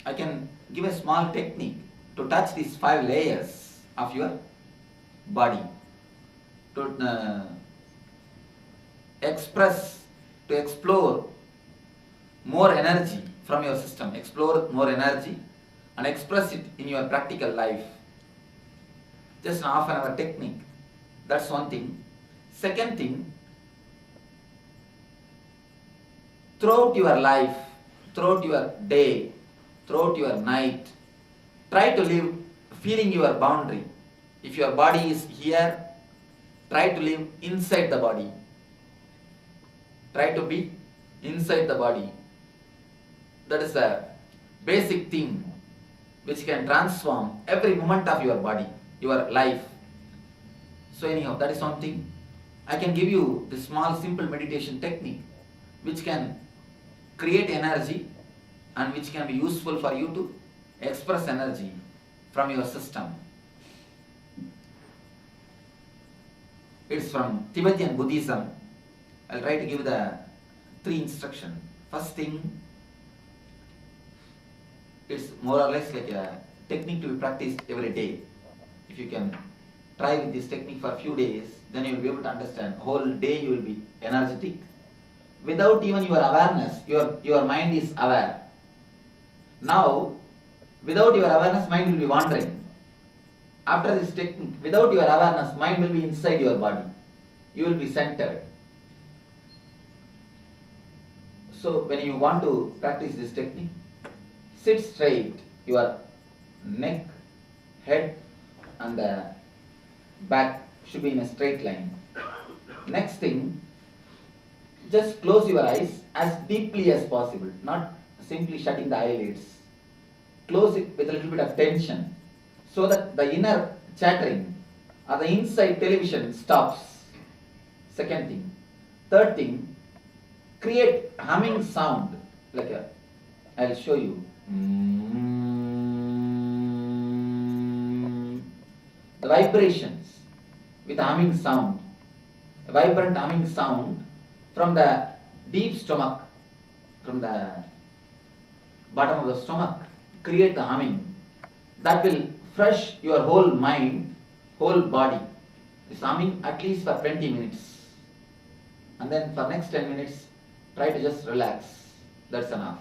I can give a small technique to touch these 5 layers of your body, to express, to explore more energy from your system, explore more energy and express it in your practical life. Just an half an hour technique. That's one thing. Second thing, throughout your life, throughout your day, throughout your night, try to live feeling your boundary. If your body is here, try to live inside the body. Try to be inside the body. That is the basic thing which can transform every moment of your body, your life. So anyhow, that is something. I can give you this small simple meditation technique which can create energy and which can be useful for you to express energy from your system. It's from Tibetan Buddhism. I'll try to give the 3 instructions. First thing, it's more or less like a technique to be practiced every day. If you can try with this technique for a few days, then you will be able to understand. Whole day you will be energetic. Without even your awareness, your mind is aware. Now, without your awareness, mind will be wandering. After this technique, without your awareness, mind will be inside your body. You will be centered. So, when you want to practice this technique, sit straight. Your neck, head and the back should be in a straight line. Next thing, just close your eyes as deeply as possible, not simply shutting the eyelids. Close it with a little bit of tension so that the inner chattering or the inside television stops. Second thing. Third thing, create humming sound like a, I'll show you. The vibrations with a humming sound, a vibrant humming sound from the deep stomach, from the bottom of the stomach, create the humming. That will fresh your whole mind, whole body. This humming at least for 20 minutes. And then for next 10 minutes, try to just relax. That's enough.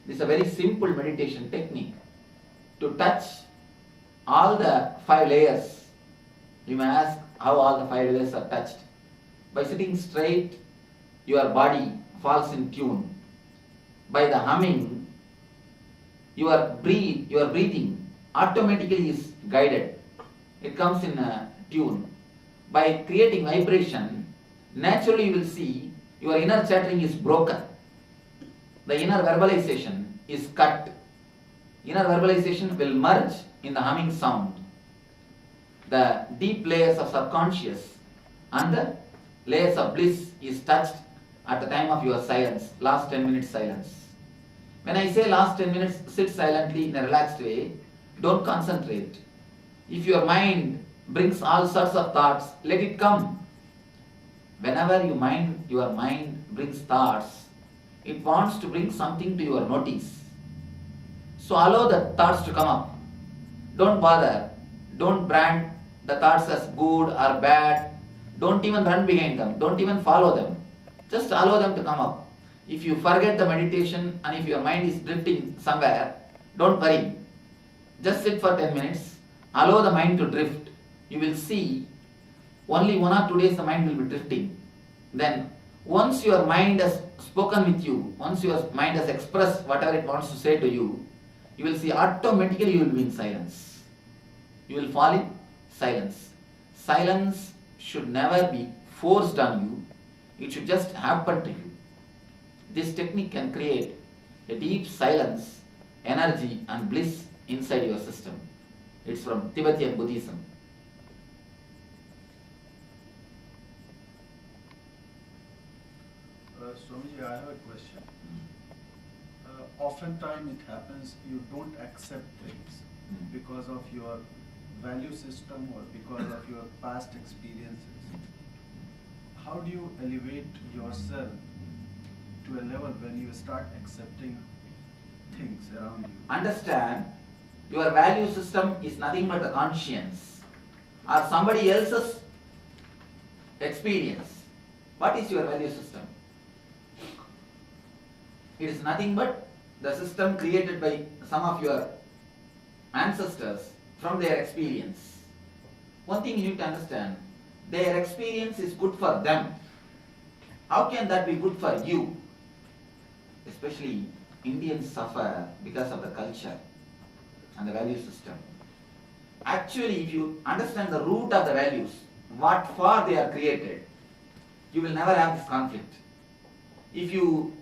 This is a very simple meditation technique to touch all the 5 layers. You may ask how all the 5 layers are touched. By sitting straight, your body falls in tune. By the humming, your breathing automatically is guided. It comes in a tune. By creating vibration, naturally you will see your inner chattering is broken. The inner verbalization is cut. Inner verbalization will merge in the humming sound. The deep layers of subconscious and the layers of bliss is touched at the time of your silence, last 10 minutes silence. When I say last 10 minutes, sit silently in a relaxed way, don't concentrate. If your mind brings all sorts of thoughts, let it come. Whenever your mind brings thoughts, it wants to bring something to your notice. So allow the thoughts to come up. Don't bother. Don't brand the thoughts as good or bad. Don't even run behind them. Don't even follow them. Just allow them to come up. If you forget the meditation and if your mind is drifting somewhere, don't worry. Just sit for 10 minutes. Allow the mind to drift. You will see only 1 or 2 days the mind will be drifting. Then once your mind has spoken with you, once your mind has expressed whatever it wants to say to you, you will see automatically you will be in silence. You will fall in silence. Silence should never be forced on you. It should just happen to you. This technique can create a deep silence, energy and bliss inside your system. It's from Tibetan Buddhism. Swamiji, I have a question. Oftentimes it happens you don't accept things because of your value system or because of your past experiences. How do you elevate yourself to a level when you start accepting things around you. Understand, your value system is nothing but the conscience or somebody else's experience. What is your value system? It is nothing but the system created by some of your ancestors from their experience. One thing you need to understand, their experience is good for them. How can that be good for you? Especially Indians suffer because of the culture and the value system. Actually, if you understand the root of the values, what for they are created, you will never have this conflict. If you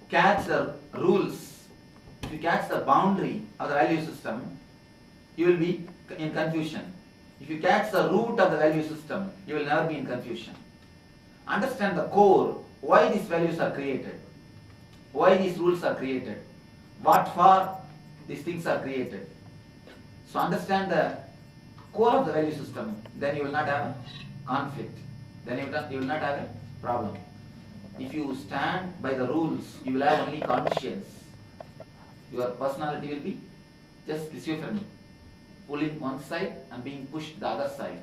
catch the rules, if you catch the boundary of the value system, you will be in confusion. If you catch the root of the value system, you will never be in confusion. Understand the core, why these values are created, why these rules are created, what for these things are created. So understand the core of the value system, then you will not have a conflict, then you will not have a problem. If you stand by the rules, you will have only conscience. Your personality will be just schizophrenic, pulling one side and being pushed the other side.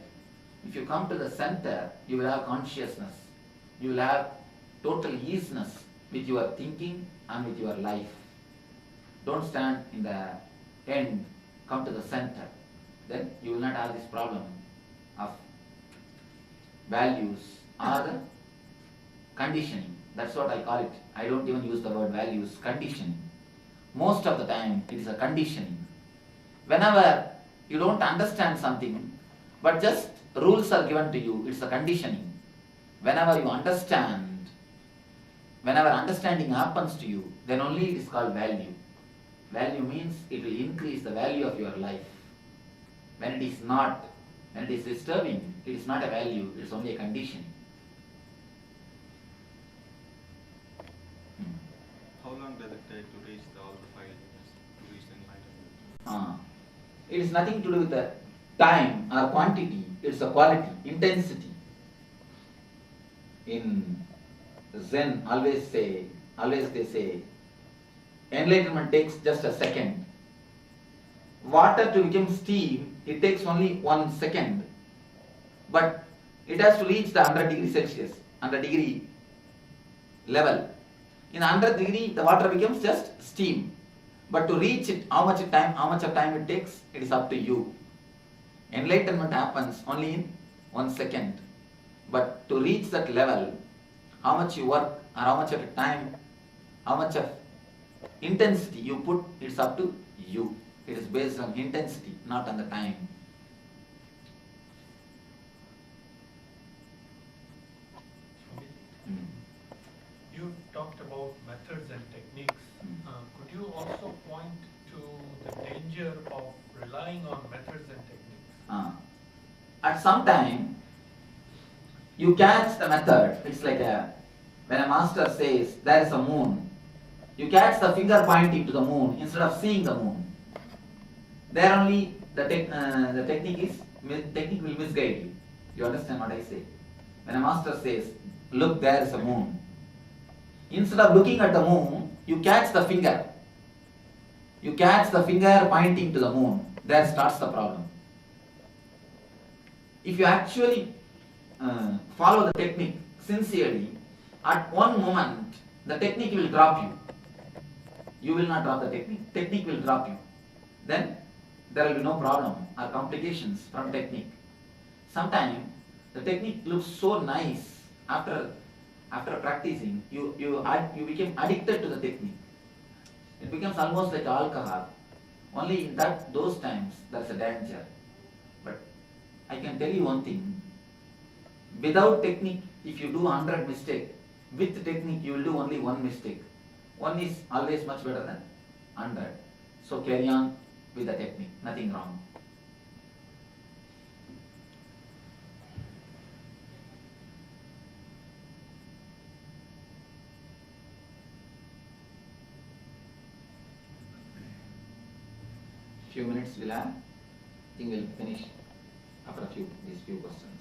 If you come to the center, you will have consciousness. You will have total easiness with your thinking and with your life. Don't stand in the end, come to the center. Then you will not have this problem of values or the conditioning. That's what I call it. I don't even use the word values, conditioning. Most of the time it is a conditioning. Whenever you don't understand something, but just rules are given to you, it's a conditioning. Whenever you understand, whenever understanding happens to you, then only it is called value. Value means it will increase the value of your life. When it is not, when it is disturbing, it is not a value, it is only a conditioning. How long does it take to reach all the 5 years, to reach enlightenment? It is nothing to do with the time or quantity, it's a quality, intensity. In Zen, always they say, enlightenment takes just a second. Water to become steam, it takes only 1 second. But it has to reach the 100 degrees Celsius, 100 degree level. In 100 degree, the water becomes just steam. But to reach it, how much of time it takes, it is up to you. Enlightenment happens only in 1 second. But to reach that level, how much you work, or how much of time, how much of intensity you put, it's up to you. It is based on intensity, not on the time. You talked about methods and techniques. Could you also point to the danger of relying on methods and techniques? At some time, you catch the method. It's like when a master says there is a moon, you catch the finger pointing to the moon instead of seeing the moon. There only the technique will misguide you. You understand what I say? When a master says, look, there is a moon. Instead of looking at the moon, you catch the finger. You catch the finger pointing to the moon. There starts the problem. If you actually follow the technique sincerely, at one moment, the technique will drop you. You will not drop the technique. Technique will drop you. Then there will be no problem or complications from technique. Sometimes the technique looks so nice after practicing, you became addicted to the technique. It becomes almost like alcohol. Only in those times there is a danger. But I can tell you one thing. Without technique, if you do 100 mistakes, with technique you will do only 1 mistake. 1 is always much better than 100. So carry on with the technique, nothing wrong. Few minutes we'll have. I think we'll finish after these few questions.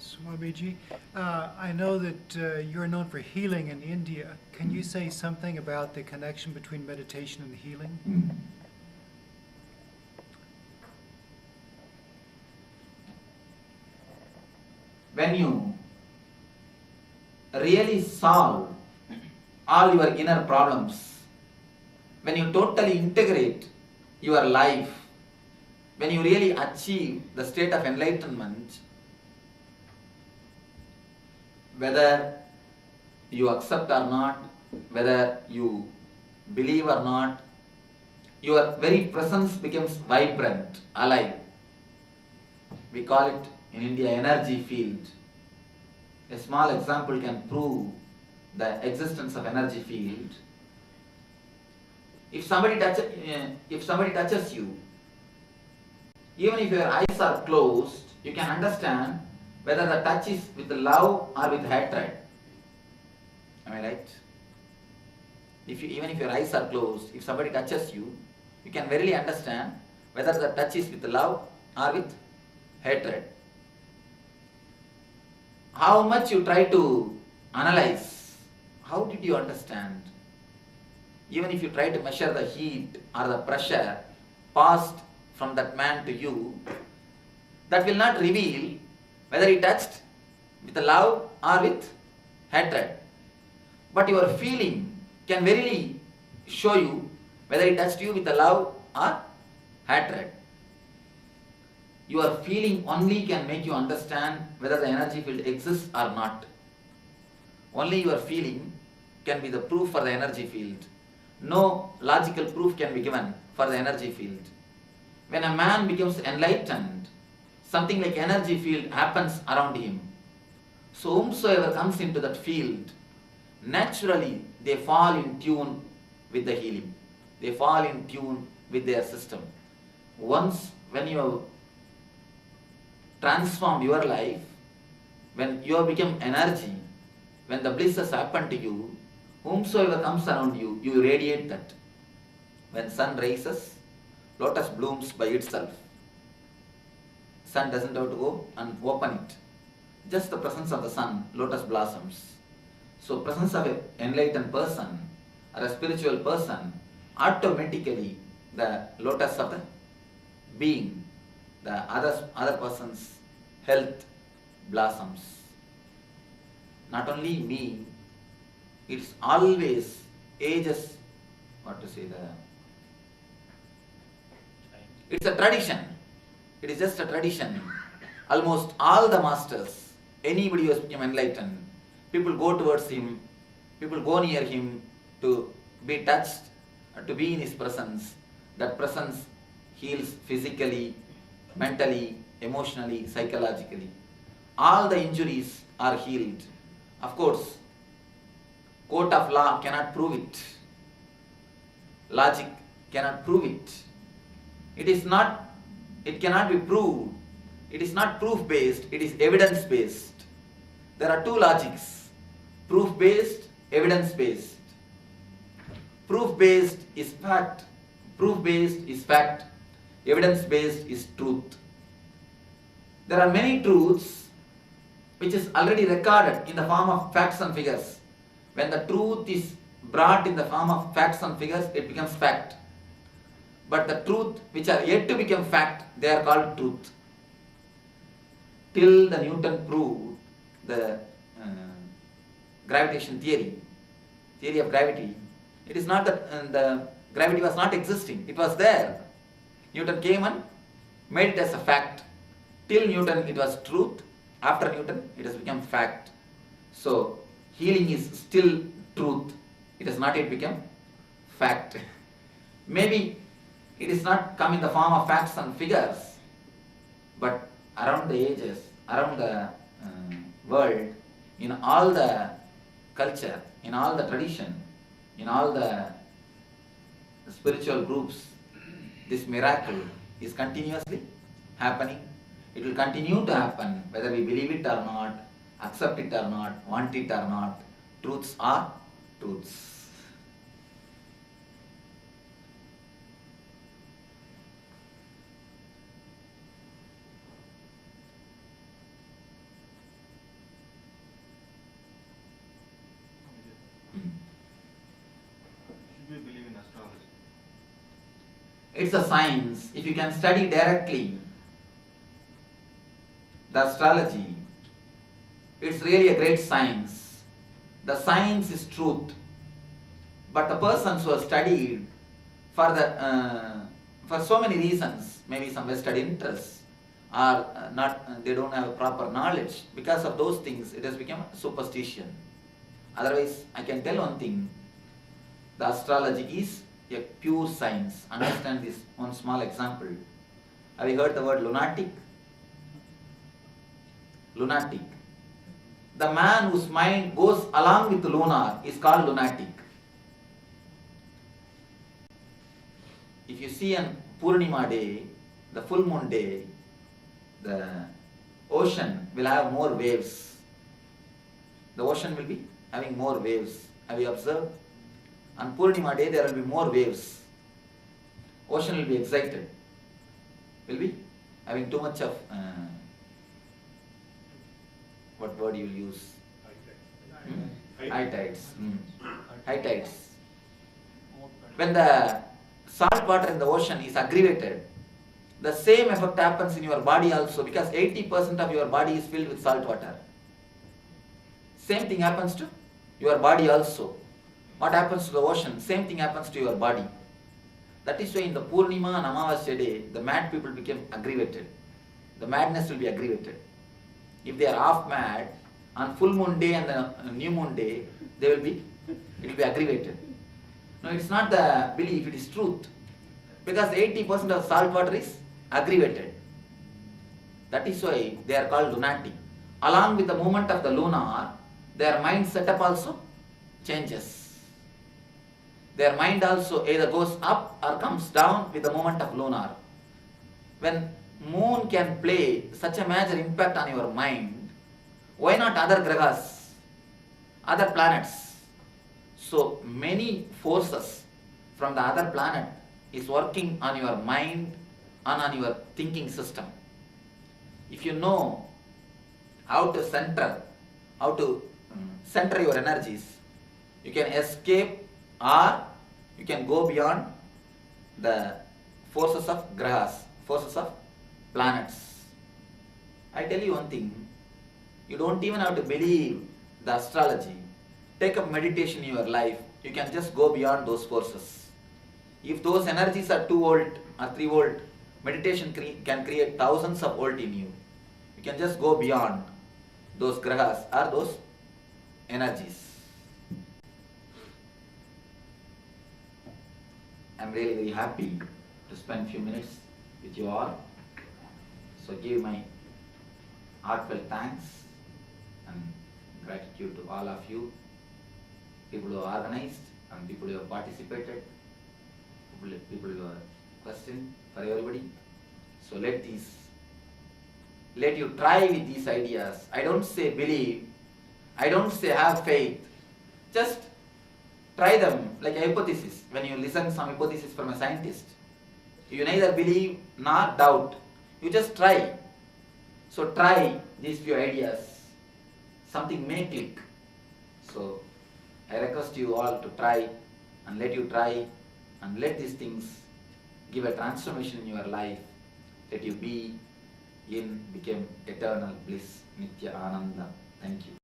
Swamiji, I know that you're known for healing in India. Can you say something about the connection between meditation and healing? When you really solve all your inner problems, when you totally integrate your life, when you really achieve the state of enlightenment, whether you accept or not, whether you believe or not, your very presence becomes vibrant, alive. We call it in India energy field. A small example can prove the existence of energy field. If somebody touches you, even if your eyes are closed, you can understand whether the touch is with love or with hatred. Am I right? Even if your eyes are closed, if somebody touches you, you can verily understand whether the touch is with love or with hatred. How much you try to analyze, how did you understand? Even if you try to measure the heat or the pressure passed from that man to you, that will not reveal whether he touched with love or with hatred. But your feeling can verily show you whether he touched you with love or hatred. Your feeling only can make you understand whether the energy field exists or not. Only your feeling can be the proof for the energy field. No logical proof can be given for the energy field. When a man becomes enlightened, something like energy field happens around him. So whomsoever comes into that field, naturally they fall in tune with the healing. They fall in tune with their system. Once when you have transformed your life, when you have become energy, when the bliss has happened to you, whomsoever comes around you, you radiate that. When sun rises, lotus blooms by itself. Sun doesn't have to go and open it. Just the presence of the sun, lotus blossoms. So presence of an enlightened person or a spiritual person, automatically the lotus of the being, the other person's health blossoms. Not only me, it's always ages, it's a tradition. It is just a tradition. Almost all the masters, anybody who has become enlightened, people go towards him, people go near him to be touched, to be in his presence. That presence heals physically, mentally, emotionally, psychologically. All the injuries are healed. Of course, court of law cannot prove it. Logic cannot prove it. It cannot be proved. It is not proof-based, it is evidence-based. There are two logics, proof-based, evidence-based. Proof-based is fact, evidence-based is truth. There are many truths which is already recorded in the form of facts and figures. When the truth is brought in the form of facts and figures, it becomes fact. But the truth which are yet to become fact, they are called truth. Till the Newton proved the gravitation theory of gravity, it is not that the gravity was not existing, it was there. Newton came and made it as a fact. Till Newton it was truth, after Newton it has become fact. So healing is still truth, it has not yet become fact. Maybe it is not come in the form of facts and figures, but around the ages, around the world, in all the culture, in all the tradition, in all the spiritual groups, this miracle is continuously happening. It will continue to happen whether we believe it or not, accept it or not, want it or not. Truths are truths. It's a science. If you can study directly the astrology, it's really a great science. The science is truth. But the persons who have studied for so many reasons, maybe some vested interests, or they don't have proper knowledge. Because of those things, it has become superstition. Otherwise, I can tell one thing: the astrology is a pure science. Understand this one small example. Have you heard the word lunatic? Lunatic. The man whose mind goes along with the lunar is called lunatic. If you see on Purnima day, the full moon day, the ocean will have more waves. The ocean will be having more waves. Have you observed? On Purnima day there will be more waves. Ocean will be excited. Will be having too much of what word you will use? High tides. High tides. When the salt water in the ocean is aggravated, the same effect happens in your body also, because 80% of your body is filled with salt water. Same thing happens to your body also. What happens to the ocean? Same thing happens to your body. That is why in the Purnima and Amavasya day, the mad people became aggravated. The madness will be aggravated. If they are half mad, on full moon day and the new moon day, it will be aggravated. No, it's not the belief, it is truth. Because 80% of salt water is aggravated. That is why they are called lunatic. Along with the movement of the lunar, their mind setup also changes. Their mind also either goes up or comes down with the movement of lunar. When moon can play such a major impact on your mind, why not other grahas, other planets? So many forces from the other planet is working on your mind and on your thinking system. If you know how to center your energies, you can escape or you can go beyond the forces of grahas, forces of planets. I tell you one thing, you don't even have to believe the astrology. Take up meditation in your life, you can just go beyond those forces. If those energies are 2 volt or 3 volt, meditation can create thousands of volt in you. You can just go beyond those grahas or those energies. I'm really very happy to spend a few minutes with you all. So give my heartfelt thanks and gratitude to all of you, people who have organized and people who have participated, people who have questioned, for everybody. So let you try with these ideas. I don't say believe, I don't say have faith. Just try them like a hypothesis. When you listen some hypothesis from a scientist, you neither believe nor doubt. You just try. So try these few ideas. Something may click. So I request you all to try and let you try and let these things give a transformation in your life. Let you become eternal bliss, Nithyananda. Thank you.